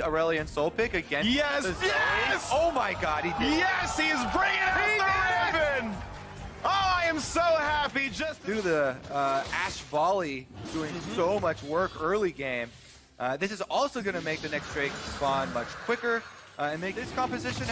Aurelion Soul pick against Yes, the yes! Zoe. Oh my god, he did. Yes, he's bringing out the ribbon! Oh, I am so happy just Due to the Ash Volley doing so much work early game. This is also going to make the next Drake spawn much quicker and make this composition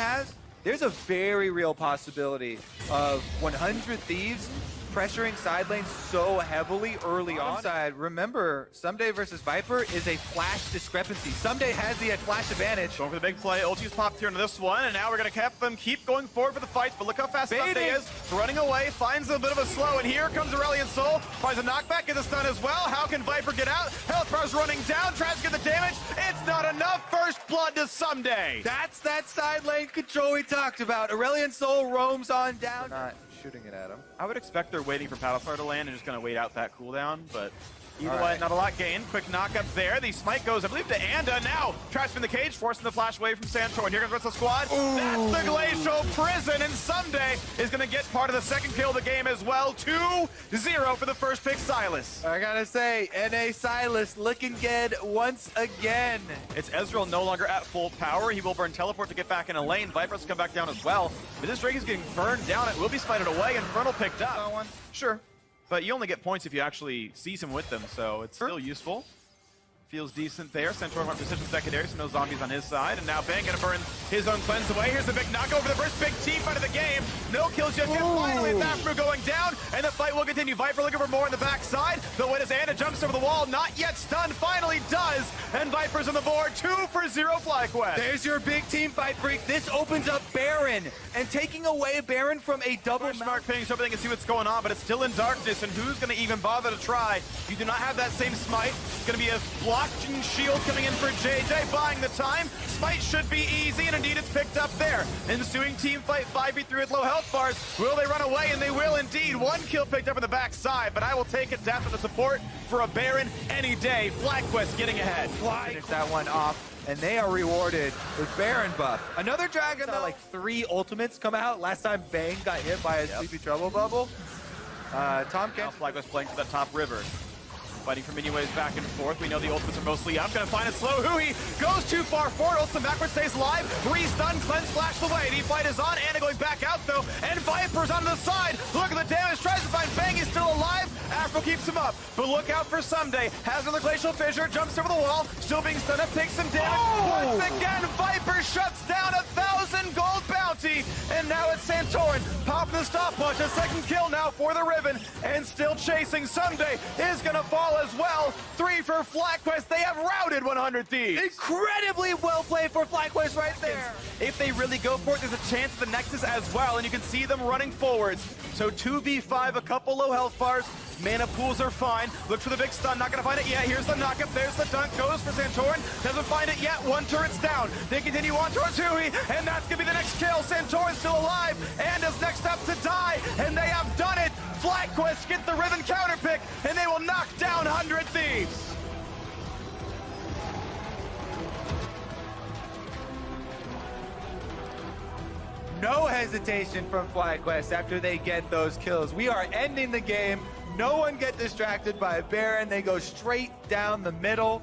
there's a very real possibility of 100 Thieves pressuring side lanes so heavily early on. Remember, Someday versus Viper is a flash discrepancy. Someday has the flash advantage. going for the big play. Ulti's popped here into this one, and now we're going to keep them going forward for the fight. But look how fast Someday is. Running away, finds a bit of a slow, and here comes Aurelion Soul. Finds a knockback, gets a stun as well. How can Viper get out? Health bar's running down, tries to get the damage. It's not enough. First blood to Someday. That's that side lane control we talked about. Aurelion Soul roams on down. Not shooting it at him. I would expect they're waiting for Battlestar to land and just going to wait out that cooldown, but either way, not a lot gained. Quick knock up there. The smite goes, I believe, to Anda. Now, traps in the cage, forcing the flash away from Santorin. Here comes the rest of the squad. Ooh. That's the Glacial Prison, and Someday is going to get part of the second kill of the game as well. 2-0 for the first pick, Silas. I gotta say, NA Silas looking good once again. It's Ezreal no longer at full power. He will burn teleport to get back in a lane. Viper's come back down as well. But this Drake is getting burned down. It will be spited away. Infernal picked up. That one? Sure. But you only get points if you actually seize him with them, so it's still useful. Feels decent there. Centaur went precision secondary, so no zombies on his side. And now Bang gonna burn his own cleanse away. Here's the big knock over the first big team fight of the game. No kills just yet. Finally, Thafru going down, and the fight will continue. Viper looking for more on the backside. The win as Anna jumps over the wall, not yet stunned. Finally does, and Viper's on the board. 2-0 FlyQuest. There's your big team fight, Freak. This opens up Baron, and taking away Baron from a double Mark ping so everything can see what's going on, but it's still in darkness, and who's gonna even bother to try? You do not have that same smite. It's gonna be a blocking shield coming in for JJ, buying the time. Smite should be easy, and indeed it's picked up there. Ensuing team fight, 5v3 with low health bars. Will they run away? And they will indeed. One kill picked up on the backside, but I will take it down for the support for a Baron any day. FlyQuest getting ahead. Finish that one off, and they are rewarded with Baron buff. Another dragon, though. Like 3 ultimates come out. Last time Bang got hit by a Sleepy Trouble bubble. Tom Now FlyQuest playing for the top river. Fighting for minion waves back and forth. We know the ultimates are mostly up. Gonna find a slow Hui. Goes too far forward. Ultimate backwards stays alive. Re-stun, cleanse, flash away. The fight is on. Anna going back out though. And Viper's on the side. Look at the damage. Tries to find Bang. He's still alive. Afro keeps him up. But look out for Someday. Has another glacial fissure. Jumps over the wall. Still being stunned up. Takes some damage. Once again, Viper shuts down 1,000 gold bounty. And now it's Santorin. Popping the stopwatch. A second kill now for the Riven. And still chasing. Someday is gonna fall as well. 3 for FlyQuest. They have routed 100 Thieves. incredibly well played for FlyQuest right there. If they really go for it, there's a chance of the Nexus as well, and you can see them running forwards. So 2v5, a couple low health bars. Mana pools are fine. Look for the big stun. Not going to find it yet. Here's the knockup. There's the dunk. Goes for Santorin. Doesn't find it yet. One turret's down. They continue on towards Hui, and that's going to be the next kill. Santorin's still alive, and is next up to die, and they have done it. FlyQuest get the Riven counter pick, and they will knock down 100 Thieves. No hesitation from FlyQuest after they get those kills. We are ending the game. No one get distracted by Baron. They go straight down the middle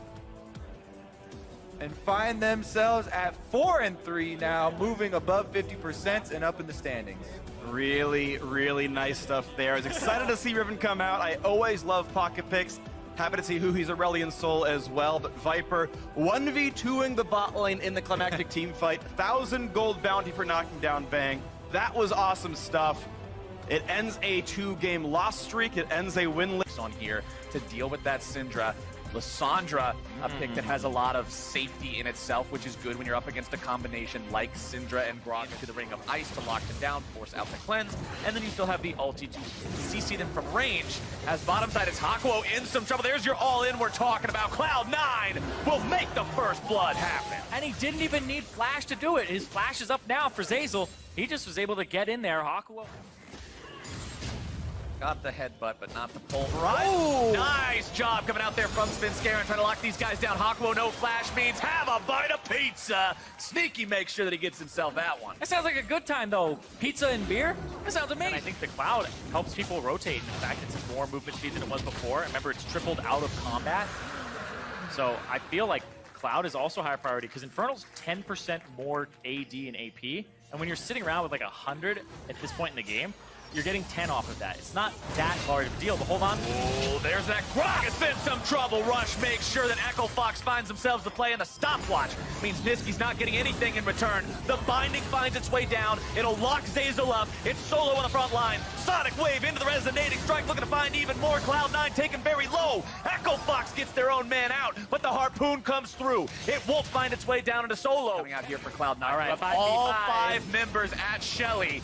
and find themselves at 4-3 now, moving above 50% and up in the standings. Really, really nice stuff there. I was excited to see Riven come out. I always love pocket picks. Happy to see Hui's Aurelion Soul as well, but Viper 1v2ing the bot lane in the climactic team fight. 1,000 gold bounty for knocking down Bang. That was awesome stuff. It ends a 2-game loss streak. It ends a win-less on here to deal with that Syndra. Lissandra, a pick that has a lot of safety in itself, which is good when you're up against a combination like Syndra and Grog into the Ring of Ice to lock them down, force out the cleanse, and then you still have the ulti to CC them from range. As bottom side, it's Hakuo in some trouble. There's your all-in we're talking about. Cloud9 will make the first blood happen. And he didn't even need Flash to do it. His Flash is up now for Zeyzal. He just was able to get in there. Hakuo. Got the headbutt, but not the pull. Right. Nice job coming out there from Svenskeren and trying to lock these guys down. Hakuo, no flash means have a bite of pizza. Sneaky makes sure that he gets himself that one. That sounds like a good time, though. Pizza and beer? That sounds amazing. And I think the Cloud helps people rotate. In fact, it's more movement speed than it was before. Remember, it's tripled out of combat. So I feel like Cloud is also higher priority because Infernal's 10% more AD and AP. And when you're sitting around with like 100 at this point in the game, you're getting 10 off of that. It's not that large of a deal, but hold on. Oh, there's that Grok. It's in some trouble. Rush makes sure that Echo Fox finds themselves to play in the stopwatch. Means Niski's not getting anything in return. The binding finds its way down. It'll lock Zeyzal up. It's Solo on the front line. Sonic Wave into the resonating strike, looking to find even more. Cloud9 taken very low. Echo Fox gets their own man out, but the harpoon comes through. It won't find its way down into Solo. Coming out here for Cloud9. All right, all 5 members at Shelly.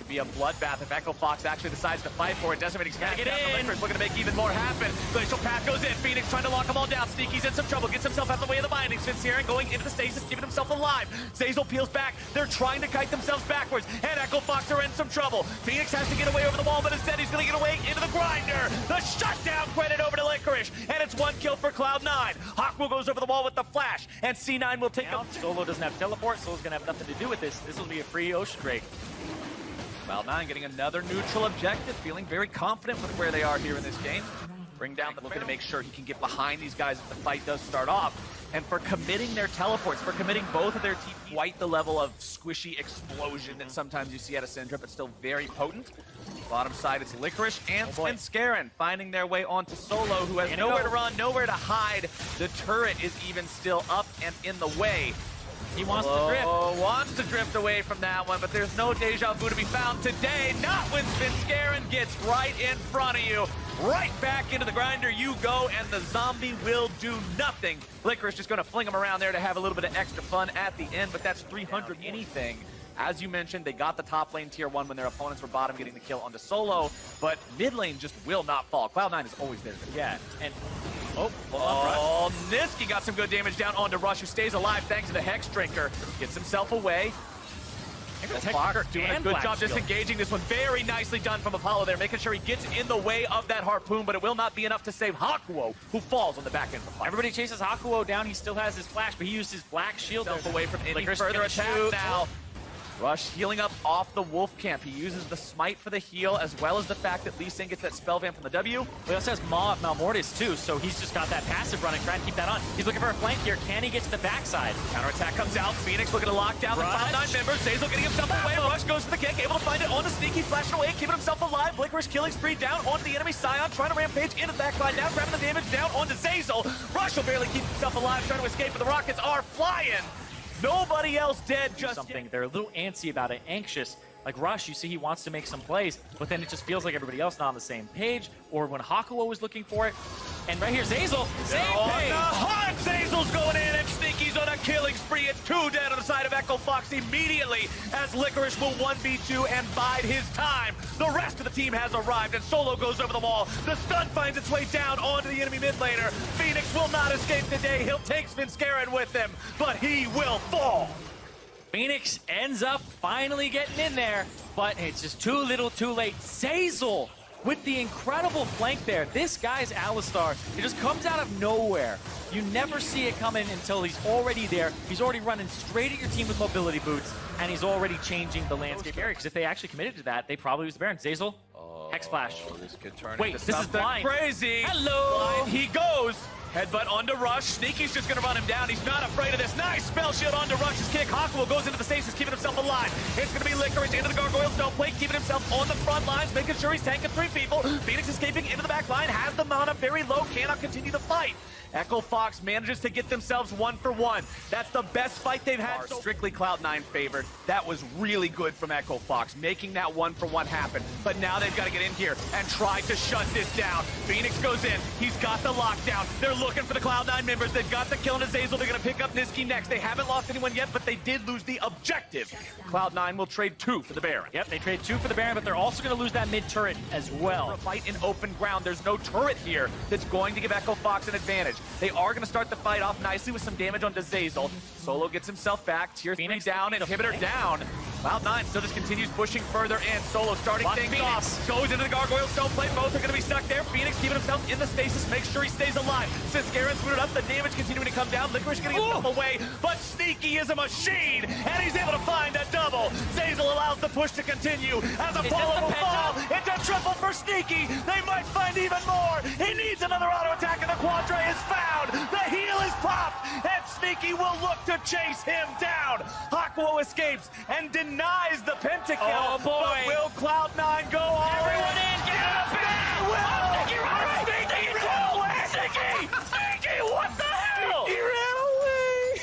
Be a bloodbath if Echo Fox actually decides to fight for it. Decimating Smash down the Liquors, looking to make even more happen. Glacial Path goes in. Phoenix trying to lock them all down. Sneaky's in some trouble. Gets himself out the way of the bindings. Fitzgerald going into the stasis, keeping himself alive. Zeyzal peels back. They're trying to kite themselves backwards. And Echo Fox are in some trouble. Phoenix has to get away over the wall, but instead he's going to get away into the grinder. The shutdown credit over to Licorice. And it's 1 kill for Cloud9. Hawkwool goes over the wall with the flash. And C9 will take him. Solo doesn't have teleport. Solo's going to have nothing to do with this. This will be a free Ocean Drake. Cloud9 getting another neutral objective, feeling very confident with where they are here in this game. Bring down the looking to make sure he can get behind these guys if the fight does start off. And for committing their teleports, for committing both of their teams, quite the level of squishy explosion that sometimes you see out of Syndra, but still very potent. Bottom side, it's Licorice and Scarin finding their way onto Solo, who has nowhere to run, nowhere to hide. The turret is even still up and in the way. He wants to drift. Wants to drift away from that one, but there's no deja vu to be found today. Not when Scarin gets right in front of you. Right back into the grinder you go, and the zombie will do nothing. Licorice just going to fling him around there to have a little bit of extra fun at the end, but that's 300 anything. As you mentioned, they got the top lane tier 1 when their opponents were bottom, getting the kill onto Solo, but mid lane just will not fall. Cloud9 is always there. Yeah, and Niski got some good damage down onto Rush, who stays alive thanks to the Hex Drinker. Gets himself away. Fox doing a good job disengaging this one. Very nicely done from Apollo there, making sure he gets in the way of that harpoon, but it will not be enough to save Hakuo, who falls on the back end of the fight. Everybody chases Hakuo down. He still has his flash, but he used his black shield away from any further attack now. Rush healing up off the Wolf Camp. He uses the smite for the heal, as well as the fact that Lee Sin gets that spell vamp from the W. He also has Maw of Malmortis too, so he's just got that passive running, trying to keep that on. He's looking for a flank here. Can he get to the backside? Counterattack comes out. Phoenix looking to lock down the Cloud9 members. Zeyzal getting himself away. Rush goes for the kick, able to find it on the Sneaky, flashing away, keeping himself alive. Licorice killing spree down onto the enemy Scion, trying to rampage into the backline now, grabbing the damage down onto Zeyzal. Rush will barely keep himself alive, trying to escape, but the rockets are flying. Nobody else dead, just something. They're a little antsy about it, anxious. Like Rush, you see he wants to make some plays, but then it just feels like everybody else not on the same page, or when Hakuo was looking for it. And right here, Zeyzal, same page. Zeyzal's going in, and Sneaky's on a killing spree. It's 2 dead on the side of Echo Fox immediately, as Licorice will 1v2 and bide his time. The rest of the team has arrived, and Solo goes over the wall. The stun finds its way down onto the enemy mid laner. Phoenix will not escape today. He'll take Scarin with him, but he will fall. Phoenix ends up finally getting in there, but it's just too little too late. Zeyzal with the incredible flank there. This guy's Alistar, it just comes out of nowhere. You never see it coming until he's already there. He's already running straight at your team with mobility boots, and he's already changing the landscape area, because if they actually committed to that, they probably lose the Baron. Zeyzal, Hex Flash. This could turn Wait, into this is blind. Crazy. Hello. Blind he goes. Headbutt onto Rush. Sneaky's just going to run him down. He's not afraid of this. Nice spell shield onto Rush's kick. Hakuo goes into the stasis, keeping himself alive. It's going to be Licorice into the Gargoyle Stone Plate, keeping himself on the front lines, making sure he's tanking 3 people. Phoenix escaping into the back line, has the mana very low, cannot continue the fight. Echo Fox manages to get themselves 1-for-1. That's the best fight they've had. Strictly Cloud9 favored. That was really good from Echo Fox, making that 1-for-1 happen. But now they've got to get in here and try to shut this down. Phoenix goes in. He's got the lockdown. They're looking for the Cloud9 members. They've got the kill on Zeyzal. They're going to pick up Niski next. They haven't lost anyone yet, but they did lose the objective. Cloud9 will trade 2 for the Baron. Yep, they trade 2 for the Baron, but they're also going to lose that mid turret as well. For a fight in open ground. There's no turret here that's going to give Echo Fox an advantage. They are going to start the fight off nicely with some damage onto Zeyzal. Solo gets himself back. Tier 3 down, inhibitor down. Cloud9 still just continues pushing further in. Solo starting things off. Goes into the Gargoyle Stone Plate. Both are going to be stuck there. Phoenix keeping himself in the stasis. Make sure he stays alive. Since Scarin's booted up, the damage continuing to come down. Licorice getting himself away. But Sneaky is a machine. And he's able to find a double. Zeyzal allows the push to continue. As Apollo will fall. It's a triple for Sneaky. They might find even more. He needs another auto attack, and the Quadra is found. The heal is popped. And Sneaky will look to chase him down. Hakuo escapes and denies the pentakill. Oh, boy. But will Cloud9 go all Everyone in? in, get up They in! will! Sneaky, run away! Sneaky, ran away! Sneaky, what the hell? He ran away!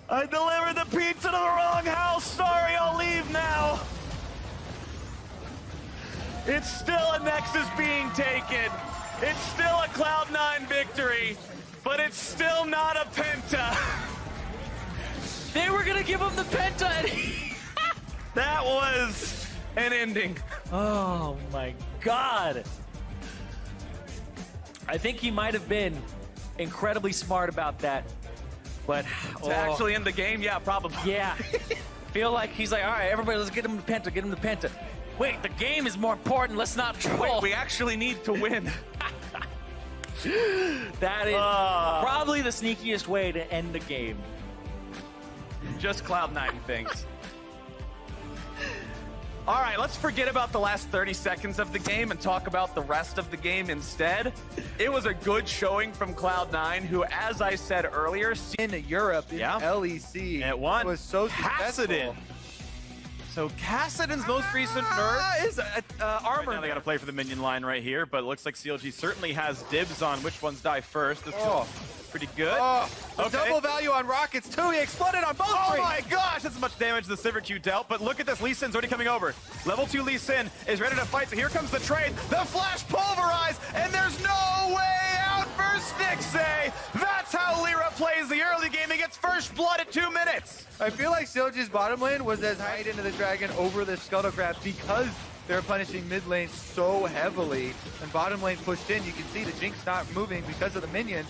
I delivered the pizza to the wrong house. Sorry, I'll leave now. It's still a Nexus being taken. It's still a Cloud9 victory, but it's still not a Penta. They were gonna give him the penta and That was an ending. Oh my god. I think he might have been incredibly smart about that. But To actually end the game, yeah, probably. yeah. Feel like he's like, all right, everybody, let's get him the penta, get him the penta. Wait, the game is more important. Let's not troll. Wait, we actually need to win. That is probably the sneakiest way to end the game. Just Cloud9 things. All right, let's forget about the last 30 seconds of the game and talk about the rest of the game instead. It was a good showing from Cloud9, who, as I said earlier, In Europe, in Yeah. LEC, It won. was so Kassadin. successful. So Kassadin's most recent nerf Is armor. Now they got to play for the minion line right here, but it looks like CLG certainly has dibs on which ones die first. This Oh. is pretty good. Oh, the Okay. double value on rockets too. He exploded on both Oh trees. my gosh, that's as much damage the Sivir Q dealt, but look at this, Lee Sin's already coming over. Level 2 Lee Sin is ready to fight, so here comes the trade. The flash pulverize, and there's no way out for Stixay. That's how Lyra plays the early game. He gets first blood at 2 minutes. I feel like CLG's bottom lane was as high into the dragon over the Scuttle Crab because they're punishing mid lane so heavily. And bottom lane pushed in, you can see the Jinx not moving because of the minions.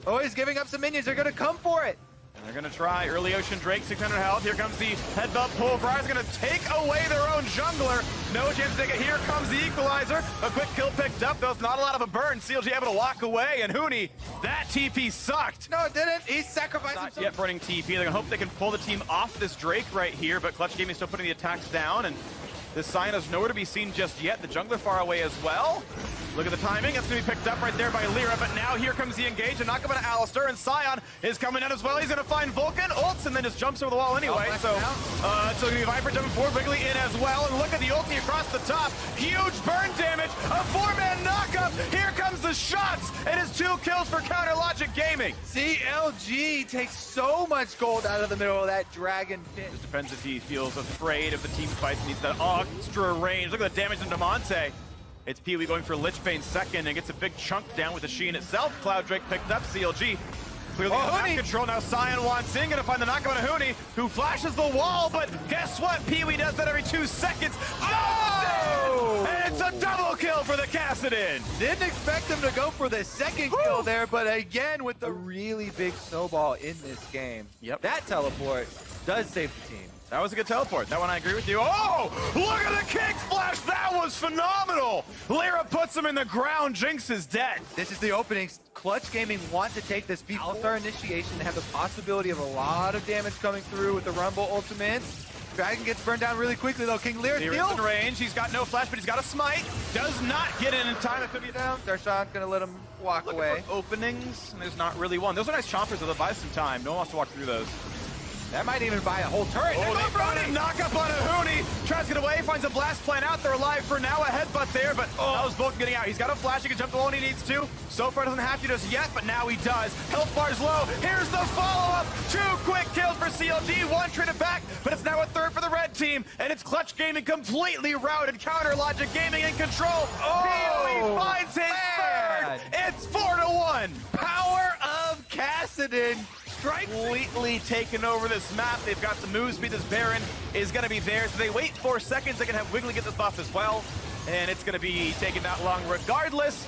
Oh, he's giving up some minions. They're going to come for it. And they're gonna try early Ocean Drake, 600 health. Here comes the headbutt pulverize, gonna take away their own jungler. No chance to take it. Here comes the equalizer. A quick kill picked up, though it's not a lot of a burn. CLG able to walk away, and Huni, that TP sucked. No, it didn't. He sacrificed Not himself. yet running TP. They're gonna hope they can pull the team off this Drake right here, but Clutch Gaming still putting the attacks down, and this Sion is nowhere to be seen just yet. The jungler far away as well. Look at the timing. That's going to be picked up right there by Lyra, but now here comes the engage, and knock him into Alistar, and Sion is coming down as well. He's going to find Vulcan, ults, and then just jumps over the wall anyway. Oh, So it's going to be Viper jumping forward, Wiggly in as well, and look at the ulti across the top. Huge burn damage, a 4-man knockup. Here comes the shots, and it's 2 kills for Counter Logic Gaming. CLG takes so much gold out of the middle of that dragon pit. Just depends if he feels afraid of the team fights, needs that extra range. Look at the damage into Monte. It's Pee-wee going for Lichbane second and gets a big chunk down with the Sheen itself. Cloud Drake picked up CLG. Clearly Oh, out of Huni. control. Now Sion wants in, gonna find the knockout on Huni, who flashes the wall, but guess what? Pee-wee does that every 2 seconds. Oh! And it's a double kill for the Kassadin. Didn't expect him to go for the second kill there, but again with the really big snowball in this game. Yep. That teleport does save the team. That was a good teleport. That one I agree with you. Oh, look at the kick flash. That was phenomenal. Lyra puts him in the ground. Jinx is dead. This is the opening. Clutch Gaming want to take this All-Star initiation and have the possibility of a lot of damage coming through with the Rumble ultimate. Dragon gets burned down really quickly though. King Lear Lyra's still in range. He's got no flash, but he's got a smite. Does not get in time. It could be down. Darshan's gonna let him walk looking away. for openings, and there's not really one. Those are nice chompers, though. They'll buy some time. No one wants to walk through those. That might even buy a whole turret. Oh, they found a knock up on a Huni. Tries to get away, finds a blast plan out. They're alive for now. A headbutt there, but that was Vulcan getting out. He's got a flash. He can jump the wall when he needs to. So far, doesn't have to just yet, but now he does. Health bar's low. Here's the follow-up. 2 quick kills for CLG. 1 traded back, but it's now a third for the red team, and it's Clutch Gaming completely routed. Counter Logic Gaming in control. PoE finds his man. third. It's 4-1. Power of Kassadin. Completely taken over this map. They've got the move speed. This Baron is going to be there. So they wait 4 seconds. They can have Wiggly get this buff as well. And it's going to be taking that long regardless.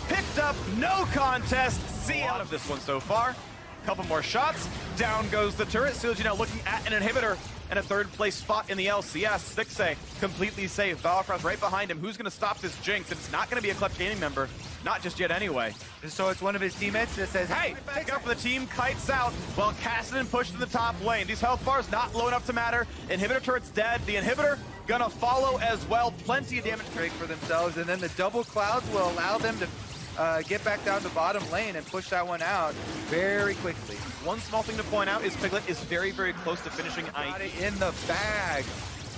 Picked up, no contest. See out of this one so far. Couple more shots. Down goes the turret. CLG now looking at an inhibitor and a third place spot in the LCS. Stixxay completely safe. Valorfrost right behind him. Who's going to stop this Jinx? It's not going to be a Clutch Gaming member. Not just yet anyway. So it's one of his teammates that says, hey, Back up for the team, kites out, while Kassadin pushed to the top lane. These health bars not low enough to matter. Inhibitor turret's dead. The inhibitor gonna follow as well. Plenty of damage break for themselves, and then the double clouds will allow them to get back down to bottom lane and push that one out very quickly. One small thing to point out is Piglet is very, very close to finishing Got I. it in the bag.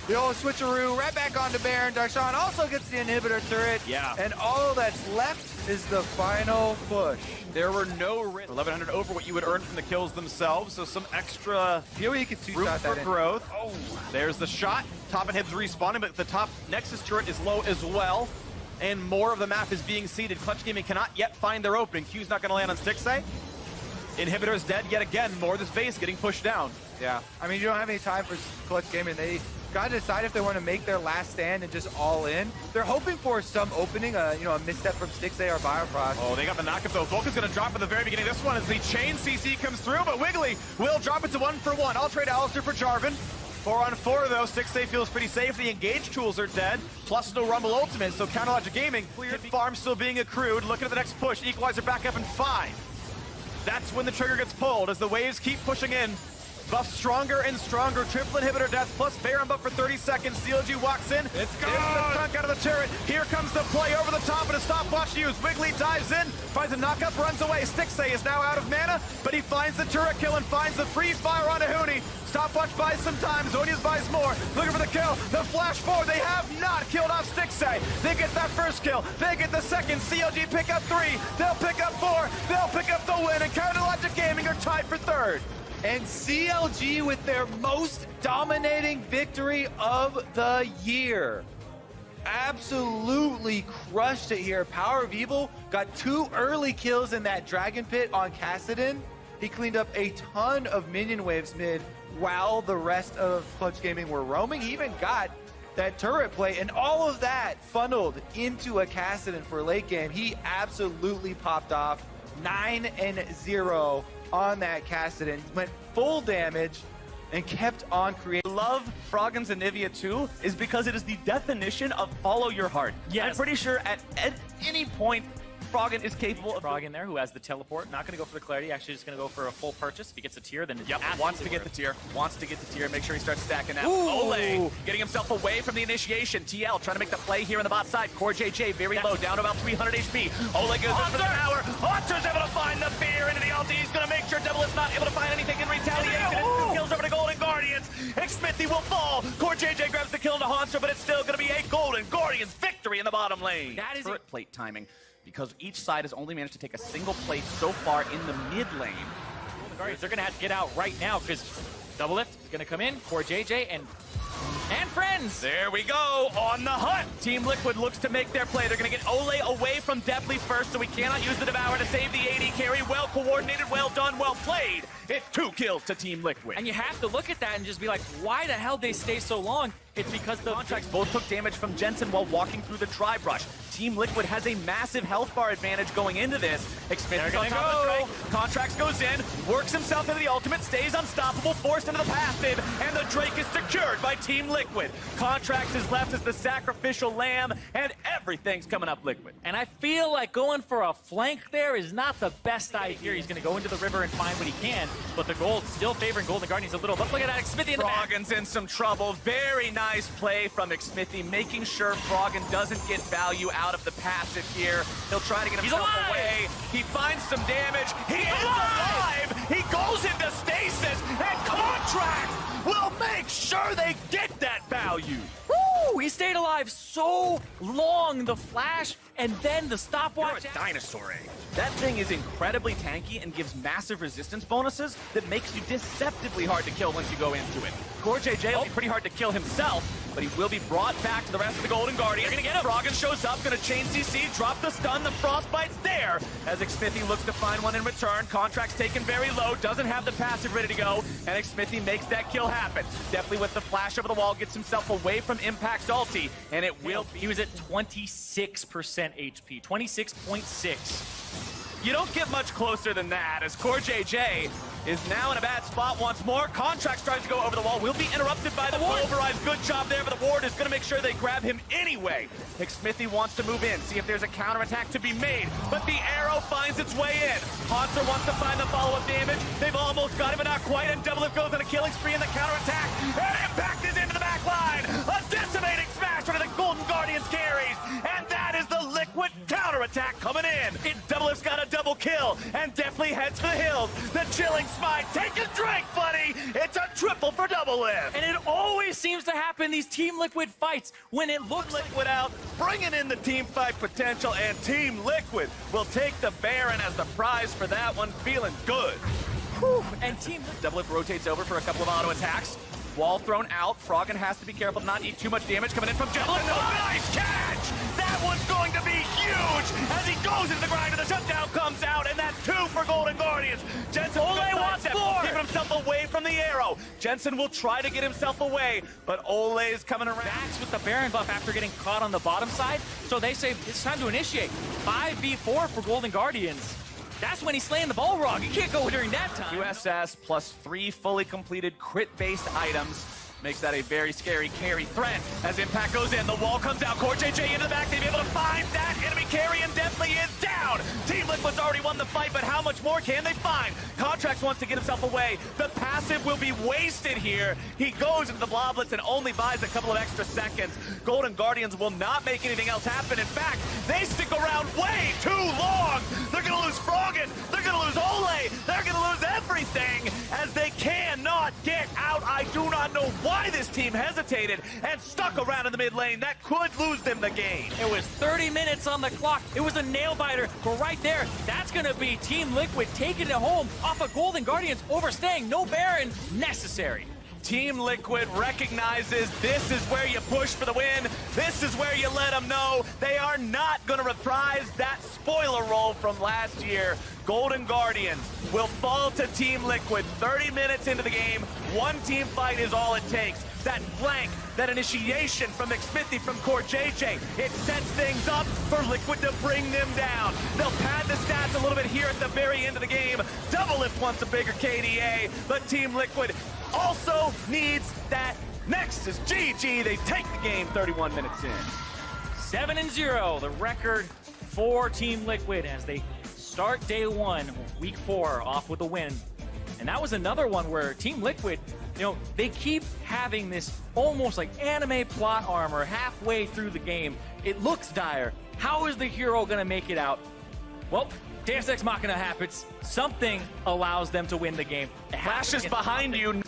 The old switcheroo right back onto Baron. Darshan also gets the inhibitor turret. Yeah. And all that's left is the final push. There were no risks. 1,100 over what you would earn from the kills themselves, so some extra Feel you could room two-shot for that in. growth. Oh, there's the shot. Top inhib's respawning, but the top Nexus turret is low as well. And more of the map is being seeded. Clutch Gaming cannot yet find their opening. Q's not going to land on Stixxay. Inhibitor is dead yet again. More of this base getting pushed down. Yeah. I mean, you don't have any time for Clutch Gaming. They got to decide if they want to make their last stand and just all in. They're hoping for some opening, a misstep from Stixxay or Biofrost. Oh, they got the knockup though. Vulcan's going to drop at the very beginning. This one is the chain CC comes through, but Wiggly will drop it to 1-for-1. I'll trade Alistair for Jarvan. 4-on-4 though, Stixxay feels pretty safe. The engage tools are dead, plus no Rumble Ultimate, so Counterlogic Gaming, clear farm still being accrued. Looking at the next push, Equalizer back up in 5. That's when the trigger gets pulled as the waves keep pushing in. Buff stronger and stronger. Triple inhibitor death plus Baron buff for 30 seconds. CLG walks in. It's gone. There's the chunk out of the turret. Here comes the play over the top and a stopwatch used. Wiggly dives in, finds a knockup, runs away. Stixxay is now out of mana, but he finds the turret kill and finds the free fire on Ahuni. Stopwatch buys some time. Zonius buys more. Looking for the kill. The flash forward. They have not killed off Stixxay. They get that first kill. They get the second. CLG pick up 3. They'll pick up 4. They'll pick up the win. And Counterlogic Gaming are tied for 3rd. And CLG with their most dominating victory of the year. Absolutely crushed it here. Power of Evil got 2 early kills in that Dragon Pit on Kassadin. He cleaned up a ton of minion waves mid while the rest of Clutch Gaming were roaming. He even got that turret play, and all of that funneled into a Kassadin for late game. He absolutely popped off. 9-0 on that Kassadin, went full damage and kept on creating. Love Froggen's Anivia 2 is because it is the definition of follow your heart. Yes. I'm pretty sure at any point Froggen is capable of Frog in there who has the teleport. Not going to go for the clarity. Actually, just going to go for a full purchase. If he gets a tier, then Yep, it's wants to get the tier. Wants to get the tier. Make sure he starts stacking out. Ole getting himself away from the initiation. TL trying to make the play here in the bot side. Core JJ very low, down to about 300 HP. Ole goes in for the tower. Haunter's able to find the fear into the ulti. He's going to make sure Devil is not able to find anything in retaliation. And 2 kills over to Golden Guardians. Xmithy will fall. Core JJ grabs the kill into Haunter, but it's still going to be a Golden Guardians victory in the bottom lane. That is turret plate timing, because each side has only managed to take a single plate so far in the mid lane. Guardians, they're going to have to get out right now because Double Lift is going to come in for JJ and friends. There we go, on the hunt. Team Liquid looks to make their play. They're going to get Ole away from Deathly first, so we cannot use the Devour to save the AD carry. Well coordinated, well done, well played. It's 2 kills to Team Liquid. And you have to look at that and just be like, why the hell they stay so long? It's because the Contracts both took damage from Jensen while walking through the Tri Brush. Team Liquid has a massive health bar advantage going into this. Xmithy's on top of the Drake. Contracts goes in, works himself into the ultimate, stays unstoppable, forced into the passive, and the Drake is secured by Team Liquid. Contracts is left as the sacrificial lamb, and everything's coming up Liquid. And I feel like going for a flank there is not the best idea. He's going to go into the river and find what he can, but the gold still favoring Golden Guardians a little. But look at that, Xmithy in the back. Froggen's in some trouble. Very nice play from Xmithy, making sure Froggen doesn't get value out of the passive here. He'll try to get himself away. He finds some damage. He is alive! He goes into stasis, and Contract will make sure they get that value. Woo! He stayed alive so long. The flash and then the stopwatch. You're a dinosaur egg. That thing is incredibly tanky and gives massive resistance bonuses that makes you deceptively hard to kill once you go into it. Core JJ will be pretty hard to kill himself, but he will be brought back to the rest of the Golden Guardians. They're gonna get him. Froggen shows up, gonna chain CC, drop the stun, the Frostbite's there. As Xmithy looks to find one in return, Contract's taken very low, doesn't have the passive ready to go, and Xmithy makes that kill happen. Definitely with the flash over the wall, gets himself away from Impact's ulti, and it will be. He was at 26% HP, 26.6. You don't get much closer than that, as Core JJ is now in a bad spot once more. Contract tries to go over the wall, will be interrupted by the override. Good job there, but the ward is going to make sure they grab him anyway. Smithy wants to move in, see if there's a counterattack to be made, but the arrow finds its way in. Hanser wants to find the follow-up damage. They've almost got him, but not quite, and Double Lift goes on a killing spree in the counterattack, and Impact is into the back line. A decimating smash for the Golden Guardians carries, and that is the Liquid counterattack coming in. Double Lift's got a double kill, and definitely heads for the hills. The chilling smite, take a drink, buddy! It's a triple for Double Lift! And it always seems to happen, these Team Liquid fights, when it looks like Liquid out, bringing in the team fight potential, and Team Liquid will take the Baron as the prize for that one, feeling good. Whew. And Team Liquid Double Lift rotates over for a couple of auto attacks. Wall thrown out. Froggen has to be careful to not eat too much damage coming in from Double Lift. Nice catch! That one's going to be huge as he goes into the grind, and the shutdown comes out, and that's 2 for Golden Guardians. Jensen wants more, keeping himself away from the arrow. Jensen will try to get himself away, but Ole's coming around. backs with the Baron buff after getting caught on the bottom side. So they say it's time to initiate. 5v4 for Golden Guardians. That's when he's slaying the Balrog. You can't go during that time. USS plus 3 fully completed crit-based items makes that a very scary carry threat. As Impact goes in, the wall comes out. Core JJ into the back. They'll be able to find that enemy carry, and definitely is down. Team Liquid's already won the fight, but how much more can they find? Contracts wants to get himself away. The passive will be wasted here. He goes into the Bloblets and only buys a couple of extra seconds. Golden Guardians will not make anything else happen. In fact, they stick around way too long. They're going to lose Froggen. They're going to lose Ole. They're going to lose everything as they cannot get out. I do not know why this team hesitated and stuck around in the mid lane. That could lose them the game. It was 30 minutes on the clock. It was a nail biter, but right there, that's going to be Team Liquid taking it home off of Golden Guardians, overstaying. No Baron necessary. Team Liquid recognizes this is where you push for the win. This is where you let them know they are not going to reprise that spoiler role from last year. Golden Guardians will fall to Team Liquid 30 minutes into the game. One team fight is all it takes. That flank, that initiation from Smithy from Core JJ, it sets things up for Liquid to bring them down. They'll pad the stats a little bit here at the very end of the game. Double Lift wants a bigger KDA, but Team Liquid also needs that Nexus GG. They take the game 31 minutes in. 7-0, the record for Team Liquid as they start day 1, week 4, off with a win. And that was another one where Team Liquid, you know, they keep having this almost like anime plot armor halfway through the game. It looks dire. How is the hero gonna make it out? Well, Deus Ex Machina happens. Something allows them to win the game. Flashes behind you.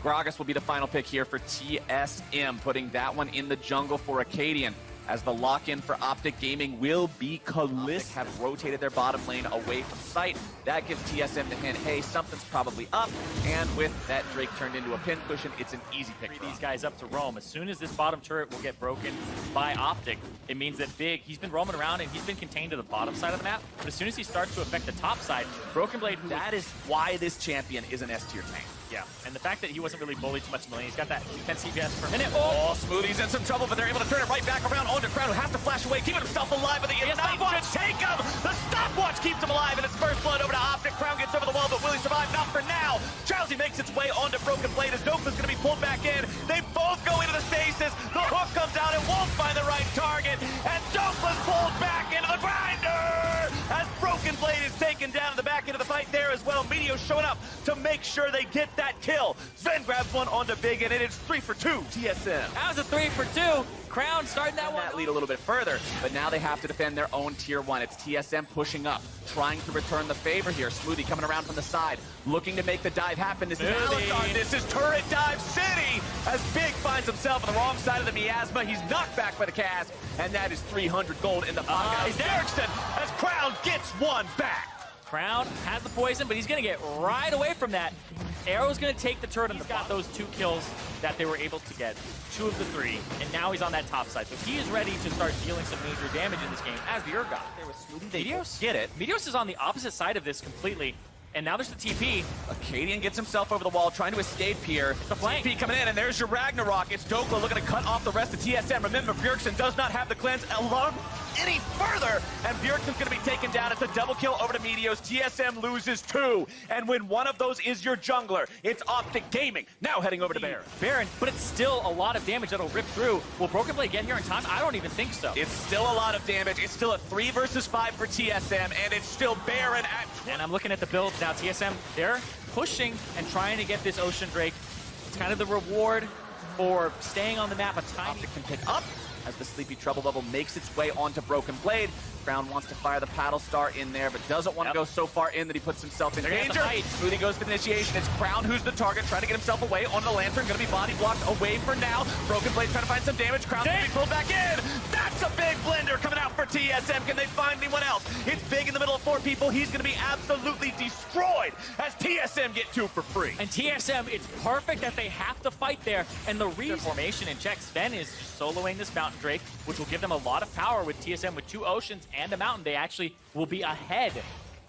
Gragas will be the final pick here for TSM, putting that one in the jungle for Acadian, as the lock-in for Optic Gaming will be Kalista. Have rotated their bottom lane away from sight. That gives TSM the hint, hey, something's probably up. And with that Drake turned into a pincushion, it's an easy pick for these guys up to roam. As soon as this bottom turret will get broken by Optic, it means that Big, he's been roaming around and he's been contained to the bottom side of the map. But as soon as he starts to affect the top side, Broken Blade, that is why this champion is an S-tier tank. Yeah, and the fact that he wasn't really bullied too much in the lane, he's got that 10 CPS per minute. Oh, Smoothie's in some trouble, but they're able to turn it right back around onto Crown, who has to flash away, keeping himself alive, but the stopwatch take him! The stopwatch keeps him alive, and it's first blood over to Optic. Crown gets over the wall, but will he survive? Not for now! Drowsy makes its way onto Broken Blade as Nova's going to be pulled back in. They both go into the stasis. The hook comes out and won't find the right target, and Dopa's pulled back into the grinder! As Broken Blade is taken down in the back end of the fight there as well. Meteo's showing up to make sure they get that kill. Sven grabs one onto Big, and it is 3 for 2 TSM. That was a 3 for 2. Crown starting that one. That lead a little bit further, but now they have to defend their own tier 1. It's TSM pushing up, trying to return the favor here. Smoothie coming around from the side, looking to make the dive happen. This is Alistar. This is Turret Dive City, as Big finds himself on the wrong side of the miasma. He's knocked back by the cast, and that is 300 gold in the pocket. Derrickson, as Crown gets one back. Crown has the poison, but he's going to get right away from that. Arrow's going to take the turret, and he's got those 2 kills that they were able to get. 2 of the 3, and now he's on that top side. So he is ready to start dealing some major damage in this game as the Urgot. There was Smoothie. Meteos? Get it. Meteos is on the opposite side of this completely. And now there's the TP. Acadian gets himself over the wall, trying to escape here. The flank. TP coming in, and there's your Ragnarok. It's Dokla looking to cut off the rest of TSM. Remember, Bjergsen does not have the cleanse. Alarm any further, and Bjergsen's going to be taken down. It's a double kill over to Meteos. TSM loses 2, and when one of those is your jungler, it's Optic Gaming. Now heading over to Baron. But it's still a lot of damage that'll rip through. Will Broken Blade get here in time? I don't even think so. It's still a lot of damage. It's still a 3 versus 5 for TSM, and it's still Baron at 20. And I'm looking at the builds now. TSM, they're pushing and trying to get this Ocean Drake. It's kind of the reward for staying on the map. A tiny Optic can pick up as the Sleepy Trouble Bubble makes its way onto Broken Blade. Crown wants to fire the Paddle Star in there, but doesn't want to go so far in that he puts himself in danger. Smoothie goes to the initiation. It's Crown who's the target, trying to get himself away onto the Lantern. Going to be body blocked away for now. Broken Blade trying to find some damage. Crown's going to be pulled back in. That's a big blender coming out for TSM. Can they find anyone else? It's big in the middle of 4 people. He's going to be absolutely destroyed as TSM get 2 for free. And TSM, it's perfect that they have to fight there. And the reason formation in check, Sven is soloing this Mountain Drake, which will give them a lot of power with TSM with 2 Oceans and a Mountain. They actually will be ahead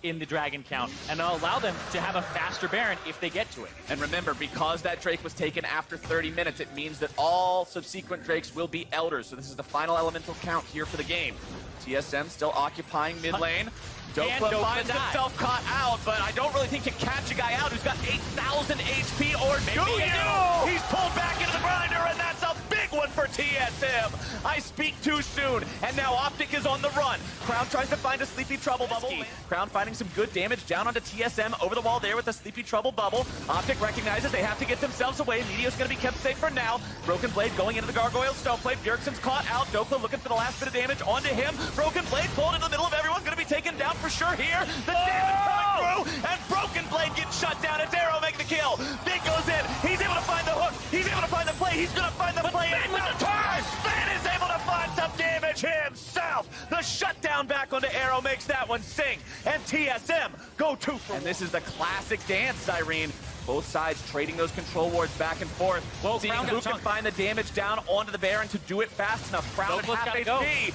in the Dragon count, and it'll allow them to have a faster Baron if they get to it. And remember, because that Drake was taken after 30 minutes, it means that all subsequent Drakes will be Elders. So this is the final elemental count here for the game. TSM still occupying mid lane. Dokla finds himself caught out, but I don't really think you catch a guy out who's got 8,000 HP, or do you? He's pulled back into the grinder, and that's a big one for TSM. I speak too soon, and now Optic is on the run. Crown tries to find a Sleepy Trouble Bubble. Crown finding some good damage down onto TSM over the wall there with the Sleepy Trouble Bubble. Optic recognizes they have to get themselves away. Meteo's going to be kept safe for now. Broken Blade going into the Gargoyle Stoneplate. Bjergsen's caught out. Dokla looking for the last bit of damage onto him. Broken Blade pulled into the middle of everyone. Going to be taken down for sure here. The damage coming through, and Broken Blade gets shut down. It's Arrow making the kill. Big goes in. He's able to find the hook. He's able to find the play. He's going to find the play. And with the turn, Sven is able to find some damage himself. The shutdown back onto Arrow makes that one sing. And TSM go 2 for 1. And this is the classic dance, Irene. Both sides trading those control wards back and forth. Well, seeing who can find the damage down onto the Baron to do it fast enough. Crown at half HP.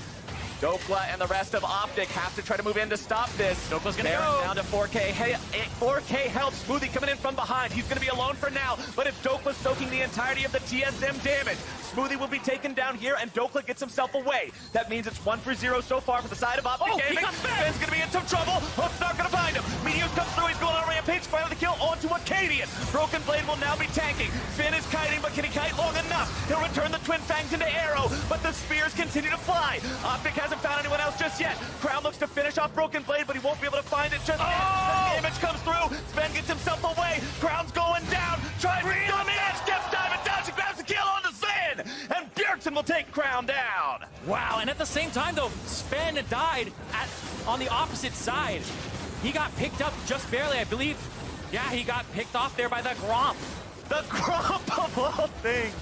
Dokla and the rest of Optic have to try to move in to stop this. Dokla's gonna Baron go down to 4K. Hey, 4K help. Smoothie coming in from behind. He's going to be alone for now. But if Dokla's soaking the entirety of the TSM damage, Smoothie will be taken down here, and Dokla gets himself away. That means it's 1 for 0 so far for the side of Optic Gaming. Sven's going to be in some trouble. Hook's not going to find him. Meteos comes through. He's going on a rampage. Finally the kill onto Acadian. Broken Blade will now be tanking. Finn is kiting, but can he kite long enough? He'll return the Twin Fangs into Arrow, but the spears continue to fly. Optic hasn't found anyone else just yet. Crown looks to finish off Broken Blade, but he won't be able to find it just yet. The damage comes through. Sven gets himself away. Crown's going down. Tries to come in. Steps diving down. She grabs the kill on the Sven. And Bjergsen will take Crown down. Wow, and at the same time, though, Sven died on the opposite side. He got picked up just barely, I believe. Yeah, he got picked off there by the Gromp. The Gromp of all things.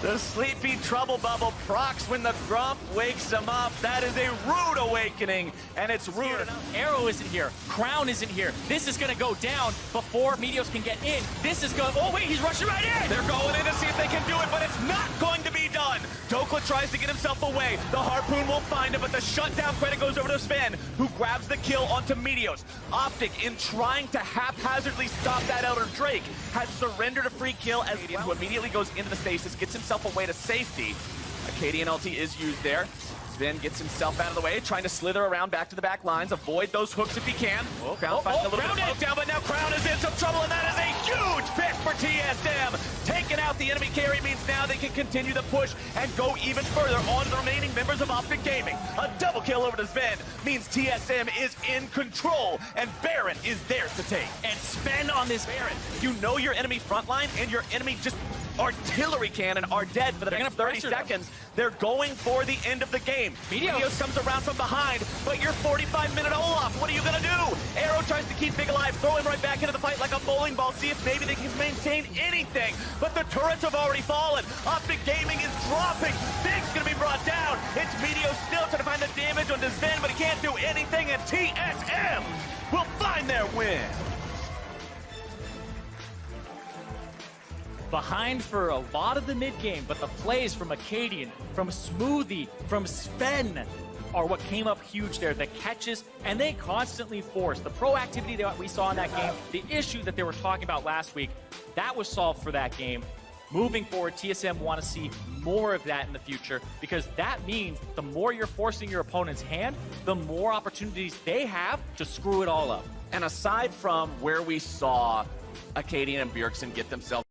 The Sleepy Trouble Bubble procs when the Gromp wakes him up. That is a rude awakening, and it's rude enough. Arrow isn't here. Crown isn't here. This is going to go down before Meteos can get in. This is going... Oh, wait, he's rushing right in! They're going in to see if they can do it, but it's not going to be done. Dokla tries to get himself away. The Harpoon will find him, but the shutdown credit goes over to Sven, who grabs the kill onto Meteos. Optic, in trying to haphazardly stop that Elder Drake, has surrendered a free kill as well, who immediately goes into the stasis, gets himself away to safety. Acadian ulti is used there. Sven gets himself out of the way, trying to slither around back to the back lines, avoid those hooks if he can. Crown finds a little bit of poke down, but now Crown is in some trouble, and that is a huge pick for TSM. Taking out the enemy carry means now they can continue the push and go even further on the remaining members of Optic Gaming. A double kill over to Sven means TSM is in control, and Baron is theirs to take. And Sven on this Baron, you know your enemy front line and your enemy just artillery cannon are dead for the next 30 seconds. They're going for the end of the game. Meteos comes around from behind, but you're 45-minute Olaf. What are you going to do? Arrow tries to keep Big alive, throw him right back into the fight like a bowling ball, see if maybe they can maintain anything. But the turrets have already fallen. Optic Gaming is dropping. Big's going to be brought down. It's Meteos still trying to find the damage on Sven, but he can't do anything, and TSM will find their win. behind for a lot of the mid-game, but the plays from Acadian, from Smoothie, from Sven are what came up huge there. The catches, and they constantly force. The proactivity that we saw in that game, the issue that they were talking about last week, that was solved for that game. moving forward, TSM want to see more of that in the future, because that means the more you're forcing your opponent's hand, the more opportunities they have to screw it all up. And aside from where we saw Acadian and Bjergsen get themselves